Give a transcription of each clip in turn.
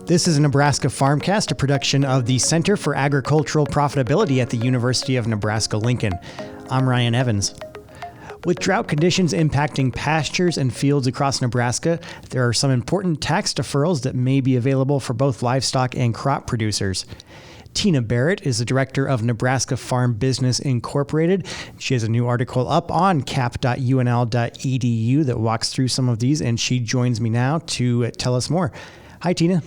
This is a Nebraska Farmcast, a production of the Center for Agricultural Profitability at the University of Nebraska-Lincoln. I'm Ryan Evans. With drought conditions impacting pastures and fields across Nebraska, there are some important tax deferrals that may be available for both livestock and crop producers. Tina Barrett is the director of Nebraska Farm Business Incorporated. She has a new article up on cap.unl.edu that walks through some of these, and she joins me now to tell us more. Hi, Tina.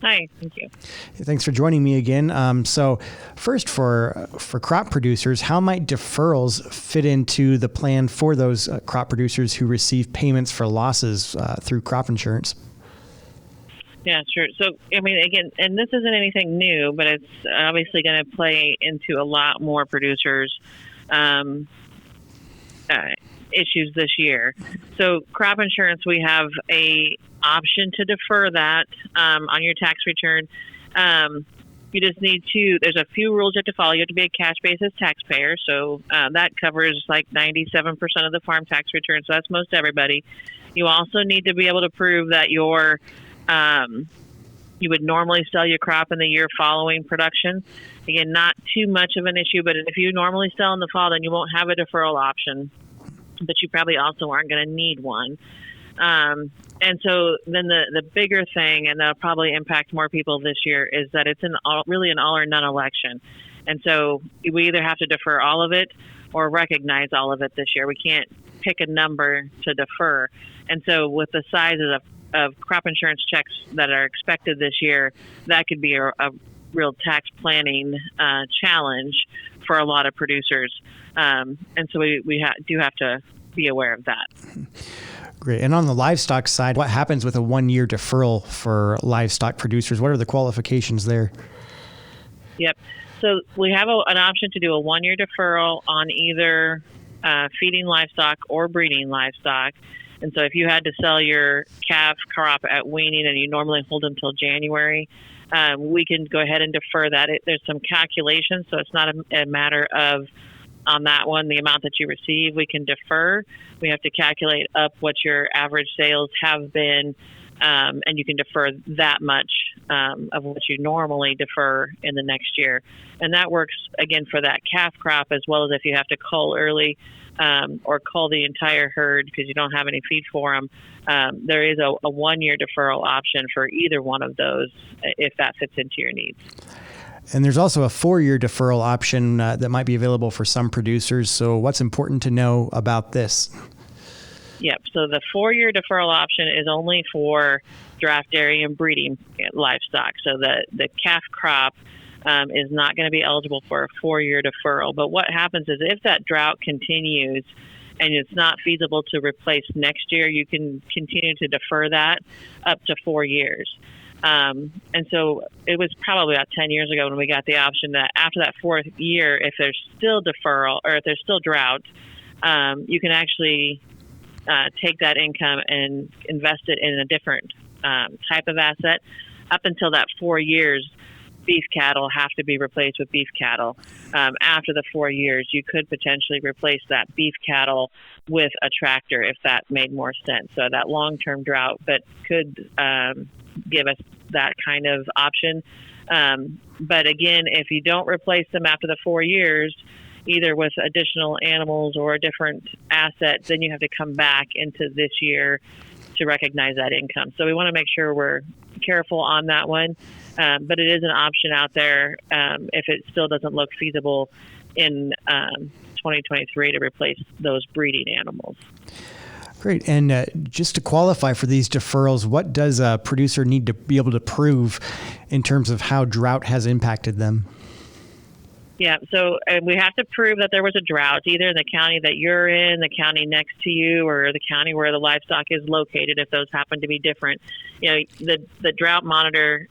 Hi, thank you. Thanks for joining me again. So first, for crop producers, how might deferrals fit into the plan for those crop producers who receive payments for losses through crop insurance? Yeah, sure. So, I mean, again, and this isn't anything new, but it's obviously going to play into a lot more producers' issues this year. So, crop insurance, we have a option to defer that on your tax return. You just need to, there's a few rules you have to follow. You have to be a cash basis taxpayer. So that covers like 97% of the farm tax return. So that's most everybody. You also need to be able to prove that you would normally sell your crop in the year following production. Again, not too much of an issue, but if you normally sell in the fall, then you won't have a deferral option, but you probably also aren't going to need one. And so then the bigger thing, and that'll probably impact more people this year, is that it's really an all or none election. And so we either have to defer all of it or recognize all of it this year. We can't pick a number to defer. And so with the sizes of crop insurance checks that are expected this year, that could be a real tax planning challenge for a lot of producers. And so we do have to be aware of that. Great. And on the livestock side, what happens with a 1-year deferral for livestock producers? What are the qualifications there? Yep. So we have an option to do a 1-year deferral on either feeding livestock or breeding livestock. And so if you had to sell your calf crop at weaning and you normally hold them until January, we can go ahead and defer that. There's some calculations, so it's not a matter of, on that one, the amount that you receive, we can defer. We have to calculate up what your average sales have been, and you can defer that much of what you normally defer in the next year. And that works, again, for that calf crop, as well as if you have to cull early or cull the entire herd because you don't have any feed for them. There is a 1-year deferral option for either one of those if that fits into your needs. And there's also a 4-year deferral option that might be available for some producers. So what's important to know about this? Yep. So the 4-year deferral option is only for draft dairy and breeding livestock. So the calf crop is not going to be eligible for a 4-year deferral. But what happens is if that drought continues and it's not feasible to replace next year, you can continue to defer that up to 4 years. And so it was probably about 10 years ago when we got the option that after that 4th year, if there's still deferral or if there's still drought, you can actually take that income and invest it in a different type of asset. Up until that 4 years, beef cattle have to be replaced with beef cattle. After the 4 years, you could potentially replace that beef cattle with a tractor if that made more sense. So that long-term drought, but could give us that kind of option. But again, if you don't replace them after the 4 years, either with additional animals or a different asset, then you have to come back into this year to recognize that income. So we want to make sure we're careful on that one. But it is an option out there if it still doesn't look feasible in 2023 to replace those breeding animals. Great. And just to qualify for these deferrals, what does a producer need to be able to prove in terms of how drought has impacted them? Yeah, so we have to prove that there was a drought, either in the county that you're in, the county next to you, or the county where the livestock is located, if those happen to be different. You know, the drought monitor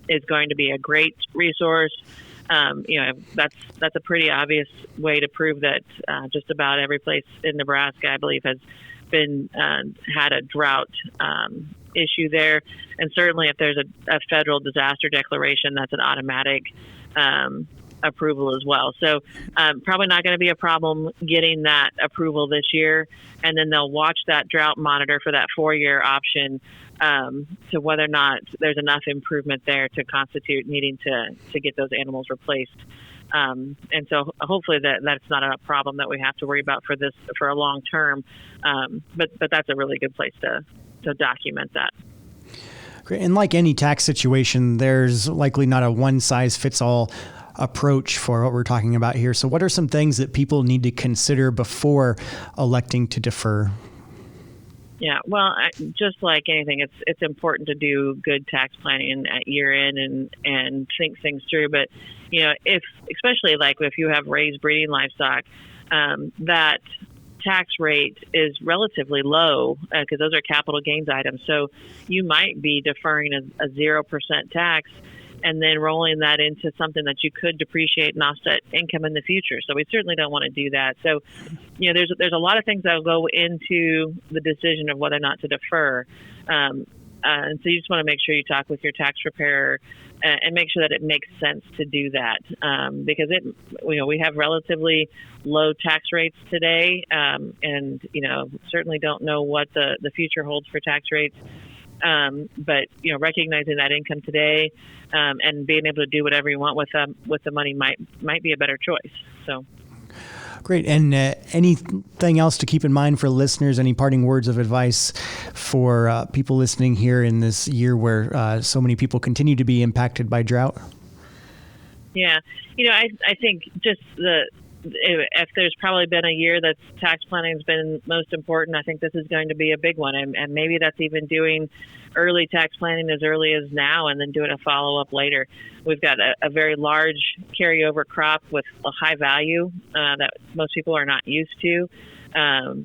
is going to be a great resource. That's a pretty obvious way to prove that just about every place in Nebraska, I believe, has been had a drought issue there. And certainly if there's a federal disaster declaration, that's an automatic approval as well. So probably not going to be a problem getting that approval this year. And then they'll watch that drought monitor for that 4-year option to whether or not there's enough improvement there to constitute needing to get those animals replaced. And so hopefully that's not a problem that we have to worry about for a long term. But that's a really good place to document that. Great. And like any tax situation, there's likely not a one-size-fits-all approach for what we're talking about here. So what are some things that people need to consider before electing to defer? Yeah, well, just like anything, it's important to do good tax planning at year end and think things through. But especially like if you have raised breeding livestock, that tax rate is relatively low because those are capital gains items. So you might be deferring a 0% tax and then rolling that into something that you could depreciate and offset income in the future. So we certainly don't want to do that. So, there's a lot of things that will go into the decision of whether or not to defer. And so you just want to make sure you talk with your tax preparer and make sure that it makes sense to do that. Because we have relatively low tax rates today, and certainly don't know what the future holds for tax rates. But recognizing that income today and being able to do whatever you want with the money might be a better choice. So. Great. And anything else to keep in mind for listeners? Any parting words of advice for people listening here in this year where so many people continue to be impacted by drought? Yeah. I think just if there's probably been a year that tax planning has been most important, I think this is going to be a big one. And maybe that's even doing early tax planning as early as now and then doing a follow-up later. We've got a very large carryover crop with a high value that most people are not used to.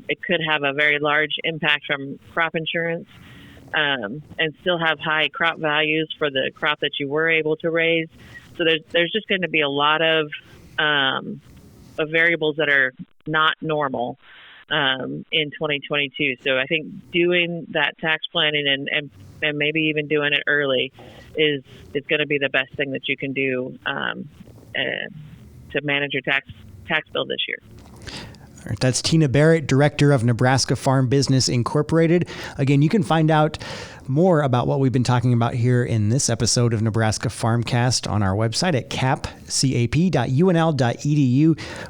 It could have a very large impact from crop insurance and still have high crop values for the crop that you were able to raise. So there's just going to be a lot of variables that are not normal in 2022. So I think doing that tax planning and maybe even doing it early is going to be the best thing that you can do to manage your tax bill this year. All right, that's Tina Barrett, Director of Nebraska Farm Business Incorporated. Again, you can find out more about what we've been talking about here in this episode of Nebraska Farmcast on our website at cap.unl.edu,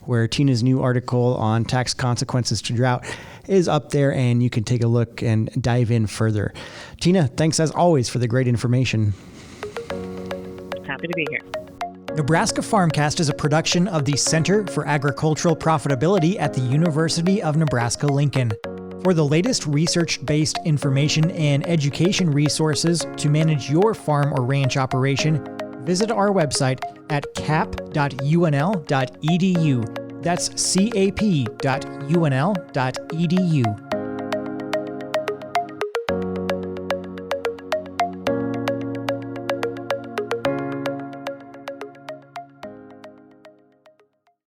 where Tina's new article on tax consequences to drought is up there, and you can take a look and dive in further. Tina, thanks as always for the great information. Happy to be here. Nebraska Farmcast is a production of the Center for Agricultural Profitability at the University of Nebraska-Lincoln. For the latest research-based information and education resources to manage your farm or ranch operation, visit our website at cap.unl.edu. That's cap.unl.edu.